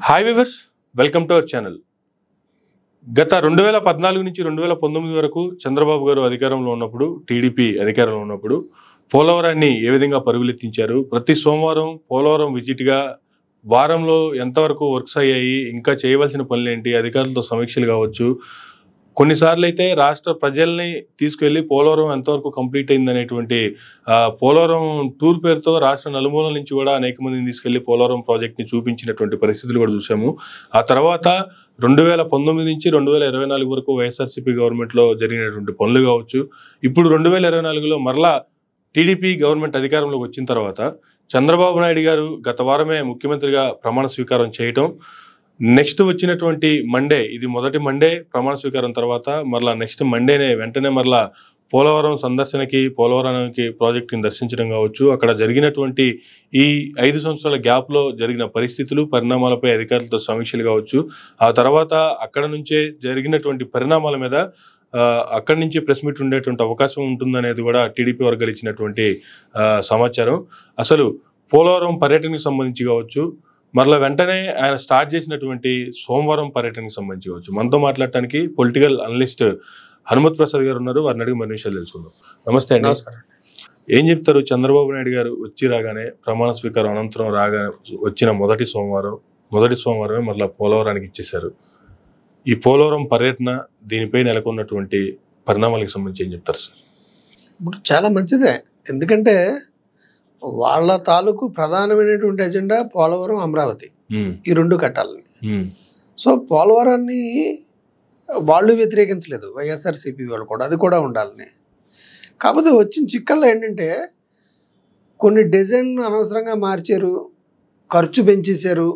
Hi viewers, welcome to our channel. గత 2014 నుంచి 2019 వరకు చంద్రబాబు గారు అధికారంలో ఉన్నప్పుడు, టీడీపీ అధికారంలో ఉన్నప్పుడు పోలవరాన్ని ఏ విధంగా పరుగులెత్తించారు, ప్రతి సోమవారం పోలవరం విజిట్గా వారంలో ఎంతవరకు వర్క్స్ అయ్యాయి, ఇంకా చేయవలసిన పనులేంటి, అధికారులతో సమీక్షలు కావచ్చు, కొన్నిసార్లు అయితే రాష్ట్ర ప్రజల్ని తీసుకెళ్లి పోలవరం ఎంతవరకు కంప్లీట్ అయిందనేటువంటి పోలవరం టూర్ పేరుతో రాష్ట్ర నలుమూలల నుంచి కూడా అనేక మందిని తీసుకెళ్లి పోలవరం ప్రాజెక్ట్ని చూపించినటువంటి పరిస్థితులు కూడా చూసాము. ఆ తర్వాత 2019 నుంచి 2024 వరకు వైఎస్ఆర్సీపీ గవర్నమెంట్లో జరిగినటువంటి పనులు కావచ్చు, ఇప్పుడు 2024లో మరలా టీడీపీ గవర్నమెంట్ అధికారంలోకి వచ్చిన తర్వాత చంద్రబాబు నాయుడు గారు గత వారమే ముఖ్యమంత్రిగా ప్రమాణ స్వీకారం చేయటం, నెక్స్ట్ వచ్చినటువంటి మండే, ఇది మొదటి మండే ప్రమాణ స్వీకారం తర్వాత మరలా నెక్స్ట్ మండేనే వెంటనే మరలా పోలవరం సందర్శనకి, పోలవరానికి ప్రాజెక్టుని దర్శించడం కావచ్చు, అక్కడ జరిగినటువంటి ఈ 5 సంవత్సరాల గ్యాప్లో జరిగిన పరిస్థితులు, పరిణామాలపై అధికారులతో సమీక్షలు కావచ్చు, ఆ తర్వాత అక్కడ నుంచే జరిగినటువంటి పరిణామాల మీద అక్కడి నుంచి ప్రెస్ మీట్ ఉండేటువంటి అవకాశం ఉంటుందనేది కూడా టీడీపీ వర్గాలు ఇచ్చినటువంటి సమాచారం. అసలు పోలవరం పర్యటనకు సంబంధించి కావచ్చు, మరలా వెంటనే ఆయన స్టార్ట్ చేసినటువంటి సోమవారం పర్యటనకు సంబంధించి కావచ్చు, మనతో మాట్లాడటానికి పొలిటికల్ అనలిస్ట్ హనుమత్ ప్రసాద్ గారు ఉన్నారు. వారిని అడిగి మరిన్ని విషయాలు తెలుసుకుందాం. నమస్తే అండి. నమస్కారం. ఏం చెప్తారు, చంద్రబాబు నాయుడు గారు రాగానే ప్రమాణ స్వీకారం అనంతరం వచ్చిన మొదటి సోమవారమే మరలా పోలవరానికి ఇచ్చేశారు. ఈ పోలవరం పర్యటన, దీనిపై నెలకొన్నటువంటి పరిణామాలకు సంబంధించి ఏం చెప్తారు సార్? ఇప్పుడు చాలా మంచిదే, ఎందుకంటే వాళ్ళ తాలూకు ప్రధానమైనటువంటి ఎజెండా పోలవరం, అమరావతి, ఈ రెండు కట్టాలని. సో పోలవరాన్ని వాళ్ళు వ్యతిరేకించలేదు, వైఎస్ఆర్సీపీ వాళ్ళు కూడా, అది కూడా ఉండాలని. కాకపోతే వచ్చిన చిక్కల్లో ఏంటంటే కొన్ని డిజైన్ అనవసరంగా మార్చారు, ఖర్చు పెంచేశారు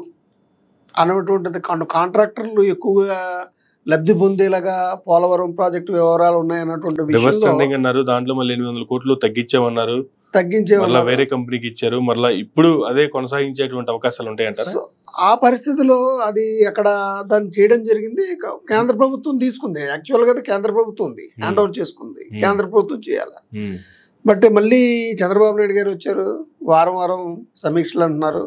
అనేటువంటిది. కాంట్రాక్టర్లు ఎక్కువగా లబ్ధి పొందేలాగా పోలవరం ప్రాజెక్టు వివరాలు ఉన్నాయన్నటువంటి విషయం అన్నారు. దాంట్లో మళ్ళీ 800 కోట్లు తగ్గించామన్నారు, తగ్గించే వేరే కంపెనీకి ఇచ్చారు, మరలా ఇప్పుడు అదే కొనసాగించేటువంటి అవకాశాలు ఉంటాయంటారా? ఆ పరిస్థితిలో అది అక్కడ దాన్ని చేయడం జరిగింది. కేంద్ర ప్రభుత్వం తీసుకుంది, యాక్చువల్గా అది కేంద్ర ప్రభుత్వం ఉంది, హ్యాండ్ ఓవర్ చేసుకుంది, కేంద్ర ప్రభుత్వం చేయాలి. బట్ మళ్ళీ చంద్రబాబు నాయుడు గారు వచ్చారు, వారం సమీక్షలు అంటున్నారు.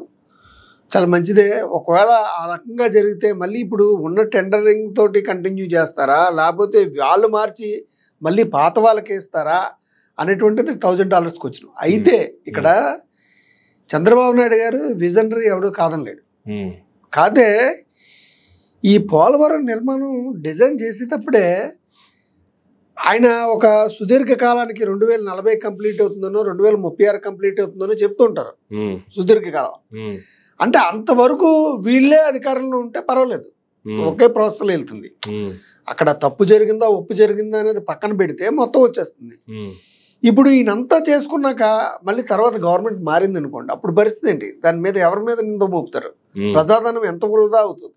చాలా మంచిదే. ఒకవేళ ఆ రకంగా జరిగితే మళ్ళీ ఇప్పుడు ఉన్న టెండరింగ్ తోటి కంటిన్యూ చేస్తారా, లేకపోతే వాళ్ళు మార్చి మళ్ళీ పాత వాళ్ళకి ఇస్తారా అనేటువంటిది $1000 క్వశ్చన్. అయితే ఇక్కడ చంద్రబాబు నాయుడు గారు విజనరీ ఎవరు కాదనలేడు. కాదే ఈ పోలవరం నిర్మాణం డిజైన్ చేసేటప్పుడే ఆయన ఒక సుదీర్ఘ కాలానికి 2040 కంప్లీట్ అవుతుందనో 2036 కంప్లీట్ అవుతుందనో చెప్తుంటారు. సుదీర్ఘకాలం అంటే అంతవరకు వీళ్ళే అధికారంలో ఉంటే పర్వాలేదు, ఒకే ప్రాసెస్లో వెళ్తుంది. అక్కడ తప్పు జరిగిందా ఒప్పు జరిగిందా అనేది పక్కన పెడితే మొత్తం వచ్చేస్తుంది. ఇప్పుడు ఈయనంతా చేసుకున్నాక మళ్ళీ తర్వాత గవర్నమెంట్ మారింది అనుకోండి, అప్పుడు పరిస్థితి ఏంటి? దాని మీద ఎవరి మీద నింద మోపుతారు? ప్రజాధనం ఎంత వృధా అవుతుంది?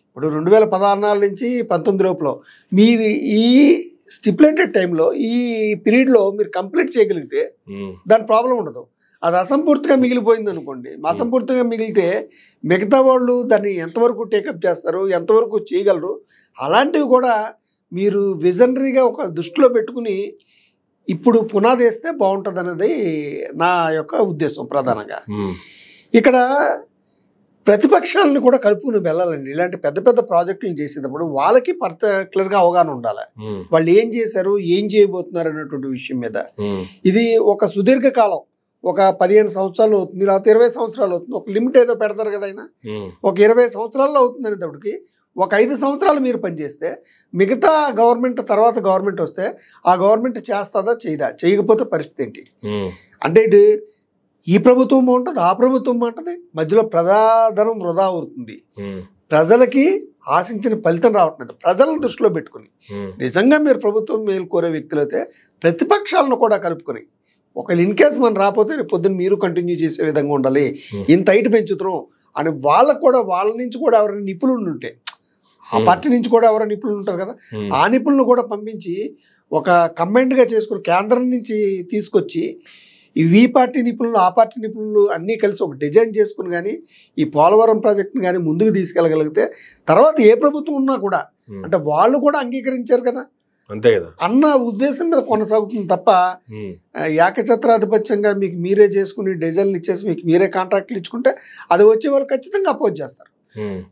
ఇప్పుడు 2014 నుంచి 19 లోపల మీరు ఈ స్టిపులేటెడ్ టైంలో ఈ పీరియడ్లో మీరు కంప్లీట్ చేయగలిగితే దాని ప్రాబ్లం ఉండదు. అది అసంపూర్తిగా మిగిలిపోయింది అనుకోండి, అసంపూర్తిగా మిగిలితే మిగతా వాళ్ళు దాన్ని ఎంతవరకు టేకప్ చేస్తారు, ఎంతవరకు చేయగలరు, అలాంటివి కూడా మీరు విజనరీగా ఒక దృష్టిలో పెట్టుకుని ఇప్పుడు పునాది వేస్తే బాగుంటుంది అన్నది నా యొక్క ఉద్దేశం ప్రధానంగా. ఇక్కడ ప్రతిపక్షాలను కూడా కలుపుకుని వెళ్ళాలండి. ఇలాంటి పెద్ద పెద్ద ప్రాజెక్టులు చేసేటప్పుడు వాళ్ళకి పర్టికులర్గా అవగాహన ఉండాలి, వాళ్ళు ఏం చేశారు, ఏం చేయబోతున్నారు అనేటువంటి విషయం మీద. ఇది ఒక సుదీర్ఘకాలం, ఒక 15 సంవత్సరాలు అవుతుంది, లేకపోతే 20 సంవత్సరాలు అవుతుంది. ఒక లిమిట్ ఏదో పెడతారు కదా ఆయన, ఒక 20 సంవత్సరాల్లో అవుతుంది అనేటప్పటికి ఒక 5 సంవత్సరాలు మీరు పనిచేస్తే మిగతా గవర్నమెంట్ తర్వాత గవర్నమెంట్ వస్తే ఆ గవర్నమెంట్ చేస్తుందా చేయదా, చేయకపోతే పరిస్థితి ఏంటి? అంటే ఇటు ఈ ప్రభుత్వం బాగుంటుంది, ఆ ప్రభుత్వం బాగుంటుంది, మధ్యలో ప్రజాధనం వృధా అవుతుంది, ప్రజలకి ఆశించిన ఫలితం రావట్లేదు. ప్రజలను దృష్టిలో పెట్టుకుని నిజంగా మీరు ప్రభుత్వం మేలు కోరే వ్యక్తులైతే ప్రతిపక్షాలను కూడా కలుపుకొని, ఒకవేళ ఇన్ కేసు మనం రాకపోతే రేపు పొద్దున్న మీరు కంటిన్యూ చేసే విధంగా ఉండాలి, ఇంత హైట్ పెంచుతున్నాం అని వాళ్ళకు కూడా, వాళ్ళ నుంచి కూడా ఎవరైనా నిపుణులు ఉంటే, ఆ పార్టీ నుంచి కూడా ఎవరైనా నిపుణులు ఉంటారు కదా, ఆ నిపుణులను కూడా పంపించి ఒక కంబైన్డ్గా చేసుకుని కేంద్రం నుంచి తీసుకొచ్చి ఈ పార్టీ నిపుణులు, ఆ పార్టీ నిపుణులు అన్నీ కలిసి ఒక డిజైన్ చేసుకుని కానీ ఈ పోలవరం ప్రాజెక్టుని కానీ ముందుకు తీసుకెళ్ళగలిగితే తర్వాత ఏ ప్రభుత్వం ఉన్నా కూడా, అంటే వాళ్ళు కూడా అంగీకరించారు కదా, అంతే కదా అన్న ఉద్దేశం మీద కొనసాగుతుంది తప్ప ఏకఛత్రాధిపత్యంగా మీకు మీరే చేసుకుని డిజైన్లు ఇచ్చేసి మీకు మీరే కాంట్రాక్ట్లు ఇచ్చుకుంటే అది వచ్చే వాళ్ళు ఖచ్చితంగా అపోజ్ చేస్తారు.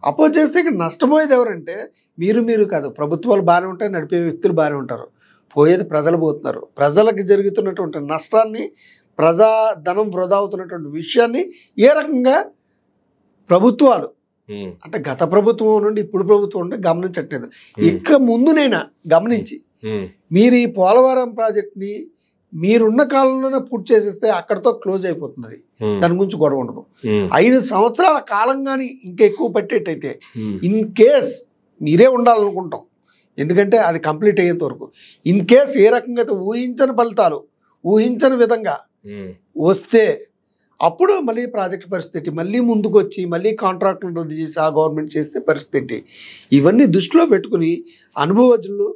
అపోజ్ చేస్తే ఇక్కడ నష్టపోయేది ఎవరంటే మీరు కాదు, ప్రభుత్వాలు బాగానే ఉంటాయి, నడిపే వ్యక్తులు బాగానే ఉంటారు, పోయేది ప్రజలు పోతున్నారు. ప్రజలకు జరుగుతున్నటువంటి నష్టాన్ని, ప్రజా ధనం వృధా అవుతున్నటువంటి విషయాన్ని ఏ రకంగా ప్రభుత్వాలు అంటే గత ప్రభుత్వం నుండి ఇప్పుడు ప్రభుత్వం నుండి గమనించట్లేదు. ఇక ముందునైనా గమనించి మీరు ఈ పోలవరం ప్రాజెక్ట్ని మీరున్న కాలంలోనే పూర్తి చేసేస్తే అక్కడితో క్లోజ్ అయిపోతుంది. దాని గురించి గొడవ ఉండదు. 5 సంవత్సరాల కాలం కానీ ఇంకా ఎక్కువ పట్టేటైతే ఇన్ కేస్ మీరే ఉండాలనుకుంటాం, ఎందుకంటే అది కంప్లీట్ అయ్యేంత వరకు. ఇన్ కేస్ ఏ రకంగా అయితే ఊహించని ఫలితాలు ఊహించని విధంగా వస్తే అప్పుడు మళ్ళీ ప్రాజెక్ట్ పరిస్థితి మళ్ళీ ముందుకు వచ్చి మళ్ళీ కాంట్రాక్టులు రద్దు చేసి ఆ గవర్నమెంట్ చేస్తే పరిస్థితి. ఇవన్నీ దృష్టిలో పెట్టుకుని అనుభవజ్ఞులు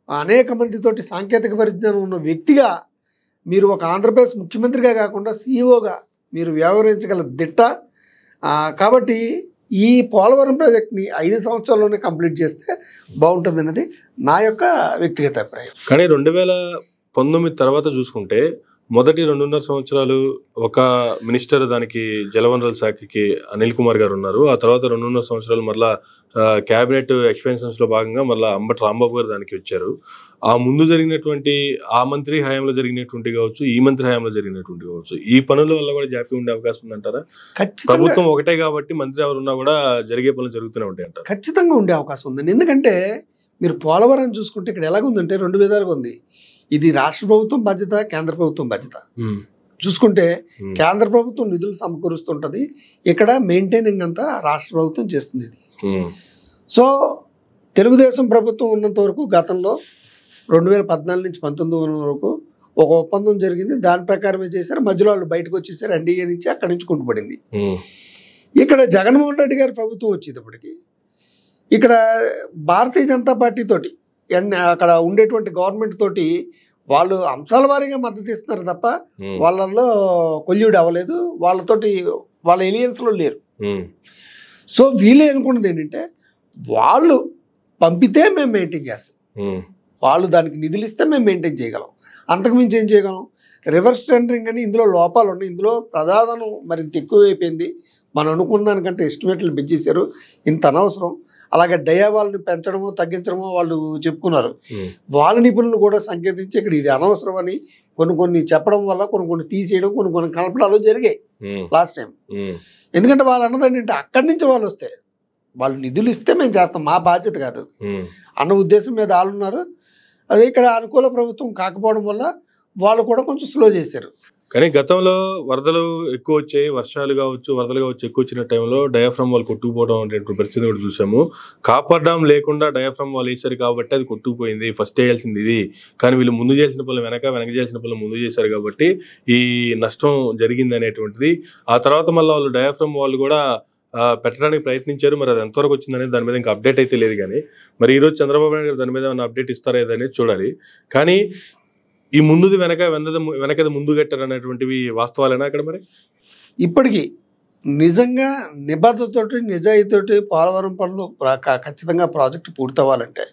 అనేక మందితోటి సాంకేతిక పరిజ్ఞానం ఉన్న వ్యక్తిగా మీరు ఒక ఆంధ్రప్రదేశ్ ముఖ్యమంత్రిగా కాకుండా సీఈఓగా మీరు వ్యవహరించగల దిట్ట. కాబట్టి ఈ పోలవరం ప్రాజెక్ట్ని 5 సంవత్సరాల్లోనే కంప్లీట్ చేస్తే బాగుంటుంది అన్నది నా యొక్క వ్యక్తిగత అభిప్రాయం. కానీ 2019 తర్వాత చూసుకుంటే మొదటి 2.5 సంవత్సరాలు ఒక మినిస్టర్ దానికి జలవనరుల శాఖకి అనిల్ కుమార్ గారు ఉన్నారు. ఆ తర్వాత 2.5 సంవత్సరాలు మళ్ళీ క్యాబినెట్ ఎక్స్పెన్షన్స్ లో భాగంగా మళ్ళీ అంబటి రాంబాబు గారు దానికి వచ్చారు. ఆ ముందు జరిగినటువంటి ఆ మంత్రి హయాంలో జరిగినటువంటి కావచ్చు, ఈ మంత్రి హయాంలో జరిగినటువంటి కావచ్చు, ఈ పనుల వల్ల కూడా జాప్యం ఉండే అవకాశం ఉందంటారా? ప్రభుత్వం ఒకటే కాబట్టి మంత్రి ఎవరున్నా కూడా జరిగే పనులు జరుగుతూనే ఉంటాయి అంటారు. ఖచ్చితంగా ఉండే అవకాశం ఉందండి. ఎందుకంటే మీరు పోలవరం చూసుకుంటే ఇక్కడ ఎలాగుందంటే 2 విధాలుగా ఉంది. ఇది రాష్ట్ర ప్రభుత్వం బాధ్యత, కేంద్ర ప్రభుత్వం బాధ్యత. చూసుకుంటే కేంద్ర ప్రభుత్వం నిధులు సమకూరుస్తుంటది, ఇక్కడ మెయింటైనింగ్ అంతా రాష్ట్ర ప్రభుత్వం చేస్తుంది. ఇది సో తెలుగుదేశం ప్రభుత్వం ఉన్నంత వరకు గతంలో 2014 నుంచి 19 వరకు ఒక ఒప్పందం జరిగింది. దాని ప్రకారమే చేశారు. మధ్యలో వాళ్ళు బయటకు వచ్చేసారు, ఎన్డీఏ నుంచి అక్కడి నుంచి కుంటుపడింది. ఇక్కడ జగన్మోహన్ రెడ్డి గారి ప్రభుత్వం వచ్చేటప్పటికి ఇక్కడ భారతీయ జనతా పార్టీ తోటి అక్కడ ఉండేటువంటి గవర్నమెంట్ తోటి వాళ్ళు అంశాల వారీగా మద్దతు ఇస్తున్నారు తప్ప వాళ్ళల్లో కొల్యూడ్ అవ్వలేదు, వాళ్ళతోటి వాళ్ళ ఎలియన్స్లో లేరు. సో వీళ్ళు అనుకున్నది ఏంటంటే వాళ్ళు పంపితే మేము మెయింటైన్ చేస్తాం, వాళ్ళు దానికి నిధులు ఇస్తే మేము మెయింటైన్ చేయగలం, అంతకుమించి ఏం చేయగలం. రివర్స్ టెండరింగ్ అని ఇందులో లోపాలు ఉన్నాయి. ఇందులో ప్రధానం మరింత ఎక్కువైపోయింది. మనం అనుకున్న దానికంటే ఎస్టిమేట్లు పెంచేశారు, ఇంత అనవసరం. అలాగే డయావాల్ని పెంచడమో తగ్గించడమో వాళ్ళు చెప్పుకున్నారు. వాళ్ళ నిపుణులు కూడా సంకేతించి ఇక్కడ ఇది అనవసరం అని కొన్ని చెప్పడం వల్ల కొన్ని తీసేయడం, కొన్ని కలపడాలు జరిగాయి లాస్ట్ టైం. ఎందుకంటే వాళ్ళు అన్నది ఏంటంటే అక్కడి నుంచి వాళ్ళు వస్తే వాళ్ళు నిధులు ఇస్తే మేము చేస్తాం, మా బాధ్యత కాదు అన్న ఉద్దేశం మీద వాళ్ళు ఉన్నారు. అదే ఇక్కడ అనుకూల ప్రభుత్వం కాకపోవడం వల్ల వాళ్ళు కూడా కొంచెం స్లో చేశారు. కానీ గతంలో వరదలు ఎక్కువ వచ్చాయి, వర్షాలు కావచ్చు, వరదలు కావచ్చు ఎక్కువ వచ్చిన టైంలో డయాఫ్రమ్ వాళ్ళు కొట్టుకుపోవడం అనేటువంటి పరిస్థితి కూడా చూసాము. కాపర్ డ్యామ్ లేకుండా డయాఫ్రమ్ వాళ్ళు వేసారు కాబట్టి అది కొట్టుకుపోయింది. ఫస్ట్ వేయాల్సింది ఇది, కానీ వీళ్ళు ముందు చేసిన పనులు వెనక చేయాల్సిన పనులు ముందు చేశారు కాబట్టి ఈ నష్టం జరిగింది అనేటువంటిది. ఆ తర్వాత మళ్ళీ వాళ్ళు డయాఫ్రమ్ వాళ్ళు కూడా పెట్టడానికి ప్రయత్నించారు. మరి అది ఎంతవరకు వచ్చిందనేది దాని మీద ఇంకా అప్డేట్ అయితే లేదు. కానీ మరి ఈరోజు చంద్రబాబు నాయుడు గారు దాని మీద ఏమైనా అప్డేట్ ఇస్తారా అనేది చూడాలి. కానీ ఈ ముందుది వెనకది ముందు కట్టారు అనేటువంటివి వాస్తవాలేనా అక్కడ? మరి ఇప్పటికీ నిజంగా నిబద్ధతోటి నిజాయితీతోటి పోలవరం పనులు ఖచ్చితంగా ప్రాజెక్టు పూర్తవ్వాలంటే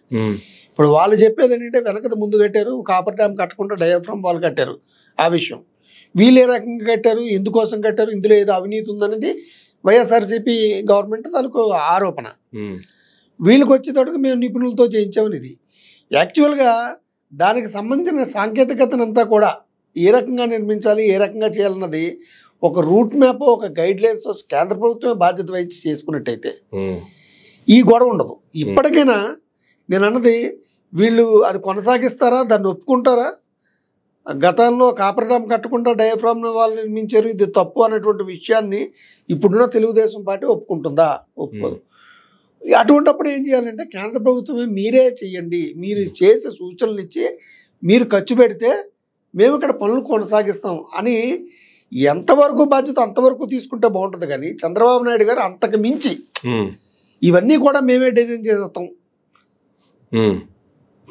ఇప్పుడు వాళ్ళు చెప్పేది ఏంటంటే వెనకది ముందు కట్టారు, కాపర్ డ్యామ్ కట్టకుండా డయాఫ్రమ్ వాళ్ళు కట్టారు. ఆ విషయం వీళ్ళు ఏ రకంగా కట్టారు, ఎందుకోసం కట్టారు, ఇందులో ఏదో అవినీతి ఉందనేది వైఎస్ఆర్సీపీ గవర్నమెంట్ తాలూకు ఆరోపణ. వీళ్ళకి వచ్చేటట్టుకు మేము నిపుణులతో చేయించామని ఇది. యాక్చువల్గా దానికి సంబంధించిన సాంకేతికతనంతా కూడా ఏ రకంగా నిర్మించాలి, ఏ రకంగా చేయాలన్నది ఒక రూట్ మ్యాప్, ఒక గైడ్ లైన్స్ కేంద్ర ప్రభుత్వమే బాధ్యత వహించి చేసుకున్నట్టయితే ఈ గొడవ ఉండదు. ఇప్పటికైనా నేను అన్నది వీళ్ళు అది కొనసాగిస్తారా, దాన్ని ఒప్పుకుంటారా? గతంలో కాపర్ డ్యామ్ కట్టకుండా డయాఫ్రామ్ వాళ్ళు నిర్మించారు, ఇది తప్పు అనేటువంటి విషయాన్ని ఇప్పుడున్న తెలుగుదేశం పార్టీ ఒప్పుకుంటుందా? ఒప్పుకోదు. అటువంటిప్పుడు ఏం చేయాలంటే కేంద్ర ప్రభుత్వమే మీరే చెయ్యండి, మీరు చేసే సూచనలు ఇచ్చి మీరు ఖర్చు పెడితే మేము ఇక్కడ పనులు కొనసాగిస్తాం అని ఎంతవరకు బాధ్యత అంతవరకు తీసుకుంటే బాగుంటుంది. కానీ చంద్రబాబు నాయుడు గారు అంతకు మించి ఇవన్నీ కూడా మేమే డిజైన్ చేస్తాం,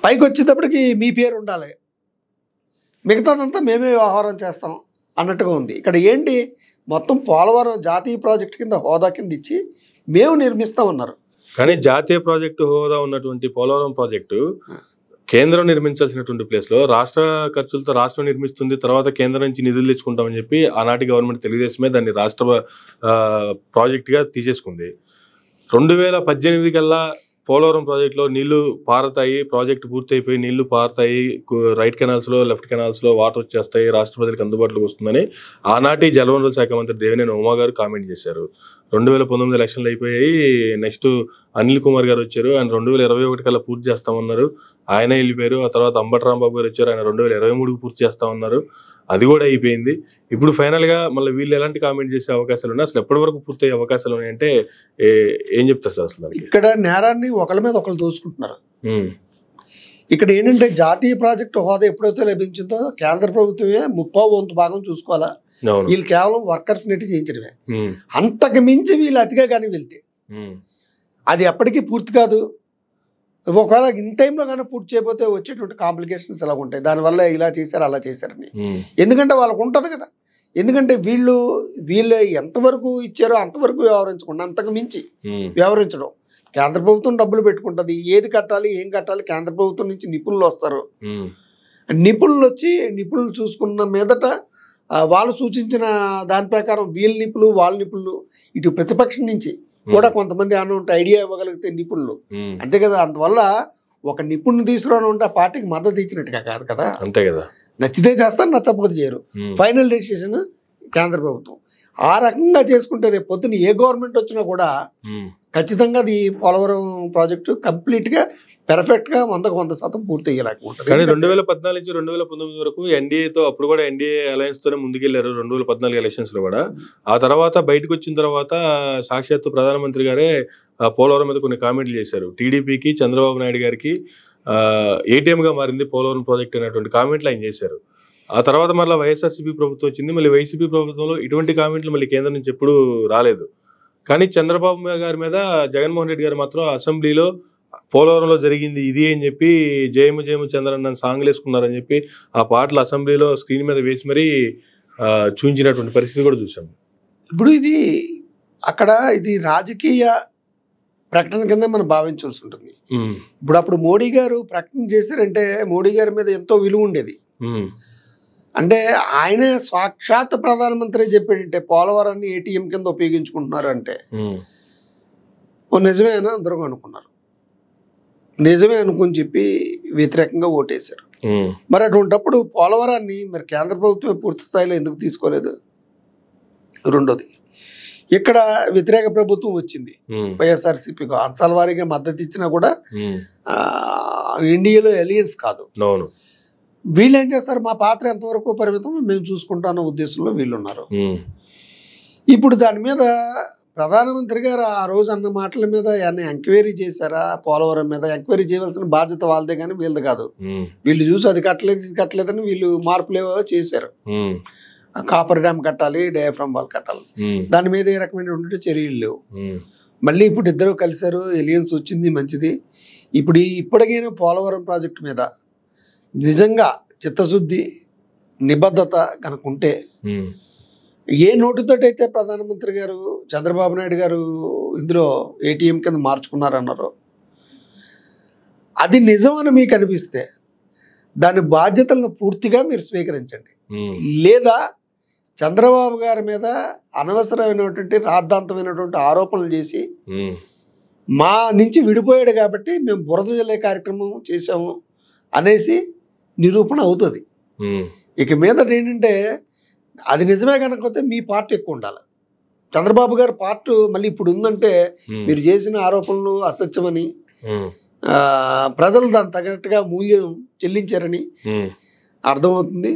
పైకి వచ్చేటప్పటికి మీ పేరు ఉండాలి, మిగతాదంతా మేమే వ్యవహారం చేస్తాం అన్నట్టుగా ఉంది. ఇక్కడ ఏంటి మొత్తం పోలవరం జాతీయ ప్రాజెక్టు కింద హోదా కింద ఇచ్చి మేము నిర్మిస్తామన్నారు. కానీ జాతీయ ప్రాజెక్టు హోదా ఉన్నటువంటి పోలవరం ప్రాజెక్టు కేంద్రం నిర్మించాల్సినటువంటి ప్లేస్లో రాష్ట్ర ఖర్చులతో రాష్ట్రం నిర్మిస్తుంది, తర్వాత కేంద్రం నుంచి నిధులు తెచ్చుకుంటామని చెప్పి ఆనాటి గవర్నమెంట్ తెలుగుదేశమే దాన్ని రాష్ట్ర ప్రాజెక్టుగా తీసేసుకుంది. 2018 కల్లా పోలవరం ప్రాజెక్టులో నీళ్లు పారతాయి, ప్రాజెక్టు పూర్తయిపోయి నీళ్లు పారతాయి, రైట్ కెనాల్స్లో లెఫ్ట్ కెనాల్స్లో వాటర్ వచ్చేస్తాయి, రాష్ట్ర ప్రజలకు అందుబాటులోకి వస్తుందని ఆనాటి జలవనరుల శాఖ మంత్రి దేవినేని ఉమా గారు కామెంట్ చేశారు. 2019 ఎలక్షన్లు అయిపోయాయి, నెక్స్ట్ అనిల్ కుమార్ గారు వచ్చారు, ఆయన 2021 కల్లా పూర్తి చేస్తామన్నారు, ఆయన వెళ్ళిపోయారు. ఆ తర్వాత అంబటి రాంబాబు గారు వచ్చారు, ఆయన 2023కి పూర్తి చేస్తామన్నారు, అది కూడా అయిపోయింది. ఇప్పుడు ఫైనల్గా మళ్ళీ వీళ్ళు ఎలాంటి కామెంట్ చేసే అవకాశాలు ఉన్నాయి, అసలు ఎప్పటి వరకు పూర్తయ్యే అవకాశాలు ఉన్నాయంటే ఏం చెప్తారు సార్ అసలు? ఇక్కడ నేరాన్ని ఒకళ్ళ మీద ఒకళ్ళు దోసుకుంటున్నారు. ఇక్కడ ఏంటంటే జాతీయ ప్రాజెక్టు హోదా ఎప్పుడైతే లభించిందో కేంద్ర ప్రభుత్వమే 30% భాగం చూసుకోవాలా, వీళ్ళు కేవలం వర్కర్స్ నెట్టి చేయించడమే. అంతకు మించి వీళ్ళు అతిగా కానీ వెళ్తే అది ఎప్పటికీ పూర్తి కాదు. ఒకవేళ ఇన్ టైంలో కానీ పూర్తి చేయకపోతే వచ్చేటువంటి కాంప్లికేషన్స్ ఎలా ఉంటాయి, దానివల్ల ఇలా చేశారు అలా చేశారని. ఎందుకంటే వాళ్ళకు ఉంటుంది కదా, ఎందుకంటే వీళ్ళు ఎంతవరకు ఇచ్చారో అంతవరకు వ్యవహరించకుండా అంతకు మించి వ్యవహరించడం. కేంద్ర ప్రభుత్వం డబ్బులు పెట్టుకుంటుంది, ఏది కట్టాలి ఏం కట్టాలి కేంద్ర ప్రభుత్వం నుంచి నిపుణులు వస్తారు. నిపుణులు వచ్చి నిపుణులు చూసుకున్న మీదట వాళ్ళు సూచించిన దాని ప్రకారం వీళ్ళ నిపుణులు వాళ్ళ నిపుణులు ఇటు ప్రతిపక్షం నుంచి కూడా కొంతమంది అన్నట్టు ఐడియా ఇవ్వగలిగితే నిపుణులు, అంతే కదా. అందువల్ల ఒక నిపుణులు తీసుకురావడం ఉంటే ఆ పార్టీకి మద్దతు ఇచ్చినట్టుగా కాదు కదా, అంతే కదా. నచ్చితే చేస్తారు, నచ్చకపోతే చేయరు. ఫైనల్ డెసిషన్ కేంద్ర ప్రభుత్వం. ఆ రకంగా చేసుకుంటే రేపు పొద్దున ఏ గవర్నమెంట్ వచ్చినా కూడా ఖచ్చితంగా అది పోలవరం ప్రాజెక్టు కంప్లీట్గా పెర్ఫెక్ట్గా 100% పూర్తి అయ్యేలాగా. కానీ 2014 నుంచి 2019 వరకు ఎన్డీఏతో, అప్పుడు కూడా ఎన్డీఏ అలయన్స్ తోనే ముందుకెళ్లారు 2014 ఎలక్షన్స్ లో కూడా. ఆ తర్వాత బయటకు వచ్చిన తర్వాత సాక్షాత్తు ప్రధానమంత్రి గారే పోలవరం మీద కొన్ని కామెంట్లు చేశారు. టీడీపీకి చంద్రబాబు నాయుడు గారికి ఏటీఎం గా మారింది పోలవరం ప్రాజెక్ట్ అనేటువంటి కామెంట్లు ఆయన చేశారు. ఆ తర్వాత మళ్ళీ వైఎస్ఆర్సీపీ ప్రభుత్వం వచ్చింది, మళ్ళీ వైసీపీ ప్రభుత్వంలో ఇటువంటి కామెంట్లు మళ్ళీ కేంద్రం నుంచి ఎప్పుడు రాలేదు. కానీ చంద్రబాబు గారి మీద జగన్మోహన్ రెడ్డి గారు మాత్రం అసెంబ్లీలో పోలవరంలో జరిగింది ఇది అని చెప్పి జయము జయము చంద్రన్న సాంగ్లు వేసుకున్నారని చెప్పి ఆ పాటలు అసెంబ్లీలో స్క్రీన్ మీద వేసి మరీ చూపించినటువంటి పరిస్థితి కూడా చూసాం. ఇప్పుడు ఇది రాజకీయ ప్రకటన కింద మనం భావించాల్సి ఉంటుంది. అప్పుడు మోడీ గారు ప్రకటన చేశారంటే మోడీ గారి మీద ఎంతో విలువ ఉండేది. అంటే ఆయన సాక్షాత్ ప్రధానమంత్రి చెప్పాడంటే పోలవరాన్ని ఏటీఎం కింద ఉపయోగించుకుంటున్నారు అంటే నిజమేనా అందరూ అనుకున్నారు. నిజమే అనుకుని చెప్పి వ్యతిరేకంగా ఓటేశారు. మరి అటువంటిప్పుడు పోలవరాన్ని మరి కేంద్ర ప్రభుత్వం పూర్తి స్థాయిలో ఎందుకు తీసుకోలేదు? రెండోది, ఇక్కడ వ్యతిరేక ప్రభుత్వం వచ్చింది, వైఎస్ఆర్సీపీకి అంశాల వారీగా మద్దతు ఇచ్చినా కూడా ఇండియాలో ఎలియన్స్ కాదు. వీళ్ళు ఏం చేస్తారు, మా పాత్ర ఎంతవరకు పరిమితం మేము చూసుకుంటాన్న ఉద్దేశంలో వీళ్ళు ఉన్నారు. ఇప్పుడు దాని మీద ప్రధానమంత్రి గారు ఆ రోజు అన్న మాటల మీద ఎంక్వైరీ చేశారా? పోలవరం మీద ఎంక్వైరీ చేయవలసిన బాధ్యత వాళ్ళదే కానీ వీళ్ళది కాదు. వీళ్ళు చూసి అది కట్టలేదు ఇది కట్టలేదని వీళ్ళు మార్పులు చేశారు. కాపర్ డ్యామ్ కట్టాలి, డయాఫ్రమ్ వాల్ కట్టాలి, దాని మీద ఏ రకమైనటువంటి చర్యలు లేవు. మళ్ళీ ఇప్పుడు ఇద్దరు కలిశారు, ఎలియన్స్ వచ్చింది, మంచిది. ఇప్పటికైనా పోలవరం ప్రాజెక్టు మీద నిజంగా చిత్తశుద్ధి నిబద్ధత కనుకుంటే ఏ నోటితోటైతే ప్రధానమంత్రి గారు చంద్రబాబు నాయుడు గారు ఇందులో ఏటీఎం కింద మార్చుకున్నారన్నారో అది నిజమని మీకు అనిపిస్తే దాని బాధ్యతలను పూర్తిగా మీరు స్వీకరించండి. లేదా చంద్రబాబు గారి మీద అనవసరమైనటువంటి రాద్ధాంతమైనటువంటి ఆరోపణలు చేసి మా నుంచి విడిపోయాడు కాబట్టి మేము బురద జల్లే కార్యక్రమం చేసాము అనేసి నిరూపణ అవుతుంది. ఇక మీద ఏంటంటే అది నిజమే కనుకపోతే మీ పార్టీ ఎక్కువ ఉండాలి. చంద్రబాబు గారి పార్టీ మళ్ళీ ఇప్పుడు ఉందంటే మీరు చేసిన ఆరోపణలు అసత్యమని, ప్రజలు దాన్ని తగ్గట్టుగా మూల్యం చెల్లించారని అర్థమవుతుంది.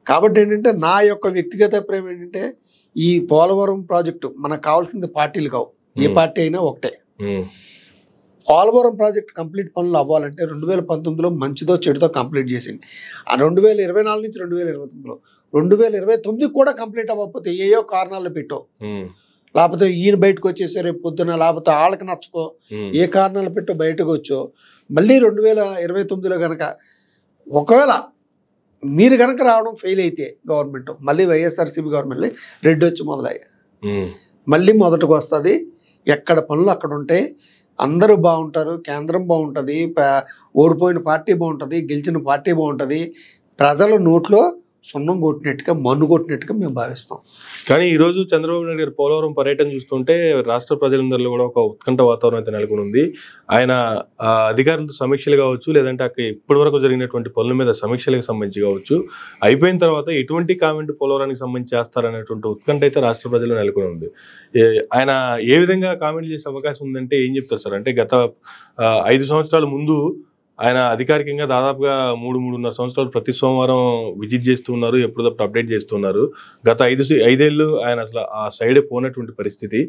కాబట్టి ఏంటంటే నా యొక్క వ్యక్తిగత అభిప్రాయం ఏంటంటే ఈ పోలవరం ప్రాజెక్టు మనకు కావాల్సింది పార్టీలు కావు, ఏ పార్టీ అయినా ఒకటే. పోలవరం ప్రాజెక్ట్ కంప్లీట్ పనులు అవ్వాలంటే 2019లో మంచిదో చెడుతో కంప్లీట్ చేసింది. ఆ 2024 నుంచి 2029లో 2029 కూడా కంప్లీట్ అవ్వకపోతే ఏయో కారణాలు పెట్టో, లేకపోతే ఈయన బయటకు వచ్చేసే రేపు పొద్దున, లేకపోతే వాళ్ళకి నచ్చుకో, ఏ కారణాలు పెట్టో బయటకు వచ్చో మళ్ళీ 2029లో కనుక ఒకవేళ మీరు కనుక రావడం ఫెయిల్ అయితే గవర్నమెంట్ మళ్ళీ వైఎస్ఆర్సీపీ గవర్నమెంట్ రెడ్ వచ్చి మొదలయ్యాయి మళ్ళీ మొదటికి వస్తుంది. ఎక్కడ పనులు అక్కడ ఉంటాయి, అందరూ బాగుంటారు, కేంద్రం బాగుంటుంది, ఓడిపోయిన పార్టీ బాగుంటుంది, గెలిచిన పార్టీ బాగుంటుంది, ప్రజల నోట్లో సున్నం కొట్టినట్టుగా మన్ను కొట్టినట్టుగా మేము భావిస్తాం. కానీ ఈ రోజు చంద్రబాబు నాయుడు గారు పోలవరం పర్యటన చూస్తుంటే రాష్ట్ర ప్రజలందరిలో కూడా ఒక ఉత్కంఠ వాతావరణం అయితే నెలకొని ఉంది. ఆయన అధికారులతో సమీక్షలు కావచ్చు, లేదంటే అక్కడ ఇప్పటి వరకు జరిగినటువంటి పనుల మీద సమీక్షలకు సంబంధించి కావచ్చు, అయిపోయిన తర్వాత ఎటువంటి కామెంట్ పోలవరానికి సంబంధించి చేస్తారనేటువంటి ఉత్కంఠ అయితే రాష్ట్ర ప్రజల్లో నెలకొని ఉంది. ఆయన ఏ విధంగా కామెంట్ చేసే అవకాశం ఉందంటే ఏం చెప్తారు సార్? అంటే గత 5 సంవత్సరాల ముందు ఆయన అధికారికంగా దాదాపుగా 3-3.5 సంవత్సరాలు ప్రతి సోమవారం విజిట్ చేస్తున్నారు, ఎప్పటికప్పుడు అప్డేట్ చేస్తున్నారు. గత 5 ఏళ్ళు ఆయన అసలు ఆ సైడే పోనటువంటి పరిస్థితి,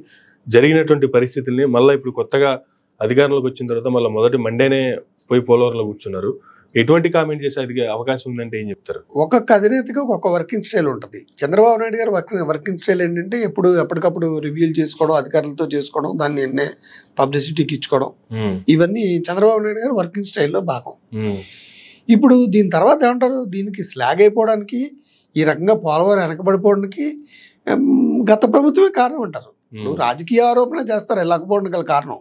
జరిగినటువంటి పరిస్థితుల్ని మళ్ళీ ఇప్పుడు కొత్తగా అధికారంలోకి వచ్చిన తర్వాత మళ్ళీ మొదటి మండేనే పోయి పోలవరంలో కూర్చున్నారు. ఎటువంటి కామెంట్ చేసే అవకాశం ఉందంటే ఏం చెప్తారు? ఒక్కొక్క అధినేతగా ఒక్కొక్క వర్కింగ్ స్టైల్ ఉంటుంది. చంద్రబాబు నాయుడు గారు వర్కింగ్ స్టైల్ ఏంటంటే ఎప్పటికప్పుడు రివ్యూలు చేసుకోవడం, అధికారులతో చేసుకోవడం, దాన్ని పబ్లిసిటీకి ఇచ్చుకోవడం, ఇవన్నీ చంద్రబాబు నాయుడు గారు వర్కింగ్ స్టైల్లో భాగం. ఇప్పుడు దీని తర్వాత ఏమంటారు, దీనికి స్లాగ్ అయిపోవడానికి, ఈ రకంగా పోలవరం వెనకబడిపోవడానికి గత ప్రభుత్వమే కారణం అంటారు. ఇప్పుడు రాజకీయ ఆరోపణ చేస్తారు వెళ్ళకపోవడం గల కారణం.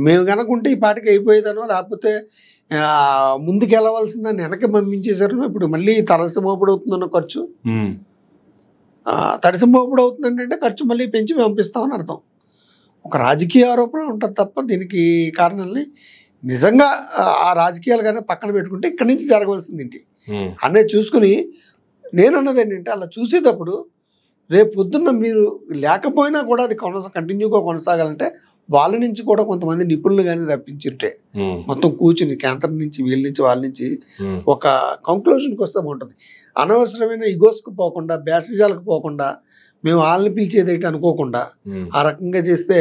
మేము కనుకుంటే ఈ పాటికి అయిపోయేదనో, లేకపోతే ముందుకు వెళ్ళవలసిందని వెనక్కి పంపించేశారు. ఇప్పుడు మళ్ళీ తరసమోపుడు అవుతుందన్న ఖర్చు, తడిసమోపుడు అవుతుందంటే ఖర్చు మళ్ళీ పెంచి పంపిస్తామని అర్థం. ఒక రాజకీయ ఆరోపణ ఉంటుంది తప్ప దీనికి కారణాలని నిజంగా ఆ రాజకీయాలు కానీ పక్కన పెట్టుకుంటే ఇక్కడి నుంచి జరగవలసింది ఏంటి అనేది చూసుకుని, నేను అన్నది ఏంటంటే అలా చూసేటప్పుడు రేపు పొద్దున్న మీరు లేకపోయినా కూడా అది కంటిన్యూగా కొనసాగాలంటే వాళ్ళ నుంచి కూడా కొంతమంది నిపుణులు కానీ రప్పించుంటే మొత్తం కూర్చుని కేంద్రం నుంచి వీళ్ళ నుంచి వాళ్ళ నుంచి ఒక కంక్లూజన్కి వస్తే బాగుంటుంది. అనవసరమైన ఇగోస్కు పోకుండా, బ్యాటరీజాలకు పోకుండా, మేము వాళ్ళని పిలిచేది ఏంటి అనుకోకుండా ఆ రకంగా చేస్తే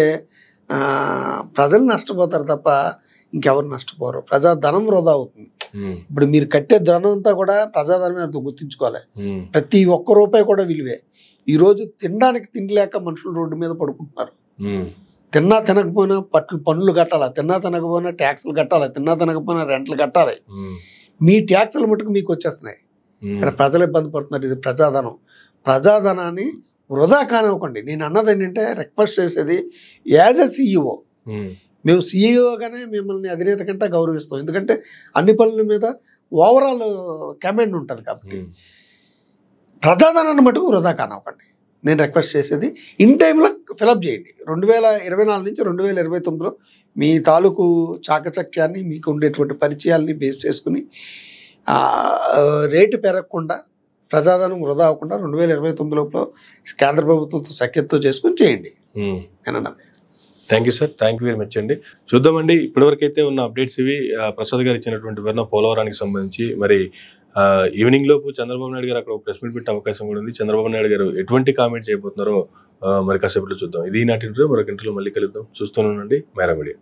ప్రజలు నష్టపోతారు తప్ప ఇంకెవరు నష్టపోరు. ప్రజాధనం వృధా అవుతుంది. ఇప్పుడు మీరు కట్టే ధనం అంతా కూడా ప్రజాధనమే అంత గుర్తుంచుకోవాలి. ప్రతి ఒక్క రూపాయి కూడా విలువే. ఈరోజు తినడానికి తిండి లేక మనుషులు రోడ్డు మీద పడుకుంటున్నారు. తిన్నా తినకపోయినా పన్నులు కట్టాలా, తిన్నా తినకపోయినా ట్యాక్సులు కట్టాలి, తిన్నా తినకపోయినా రెంట్లు కట్టాలి. మీ ట్యాక్సులు మటుకు మీకు వచ్చేస్తున్నాయి. ఇక్కడ ప్రజలు ఇబ్బంది పడుతున్నారు. ఇది ప్రజాధనం. ప్రజాధనాన్ని వృధా కానివ్వకండి. నేను అన్నది ఏంటంటే రిక్వెస్ట్ చేసేది, యాజ్ ఎ సిఇఓ మేము సిఇఓగానే మిమ్మల్ని అధినేత కంటే గౌరవిస్తాం. ఎందుకంటే అన్ని పనుల మీద ఓవరాల్ కమాండ్ ఉంటుంది కాబట్టి ప్రజాధనాన్ని మటుకు వృధా కానివ్వకండి. నేను రిక్వెస్ట్ చేసేది ఇన్ టైంలో ఫిలప్ చేయండి. 2024 నుంచి 2029లో మీ తాలూకు చాకచక్యాన్ని, మీకు ఉండేటువంటి పరిచయాల్ని బేస్ చేసుకుని రేటు పెరగకుండా, ప్రజాధనం వృధా అవ్వకుండా 2029 లోపల కేంద్ర ప్రభుత్వంతో సఖ్యతతో చేసుకుని చేయండి అని అన్నది. Thank you sir, thank you very much అండి. చూద్దామండి ఇప్పటివరకైతే ఉన్న అప్డేట్స్ ఇవి. ప్రసాద్ గారు ఇచ్చినటువంటి వివరణ పోలవరానికి సంబంధించి. మరి ఈవినింగ్ లోపు చంద్రబాబు నాయుడు గారు అక్కడ ఒక ప్రెస్ మీట్ పెట్టే అవకాశం కూడా ఉంది. చంద్రబాబు నాయుడు గారు ఎటువంటి కామెంట్ చేయబోతున్నారో మరి కాసేపట్లో చూద్దాం. ఇది నాటి ఇంటర్వ్యూ. మరొక ఇంటర్వ్యూలో మళ్ళీ కలుద్దాం. చూస్తూనే ఉండండి మేరా మీడియా.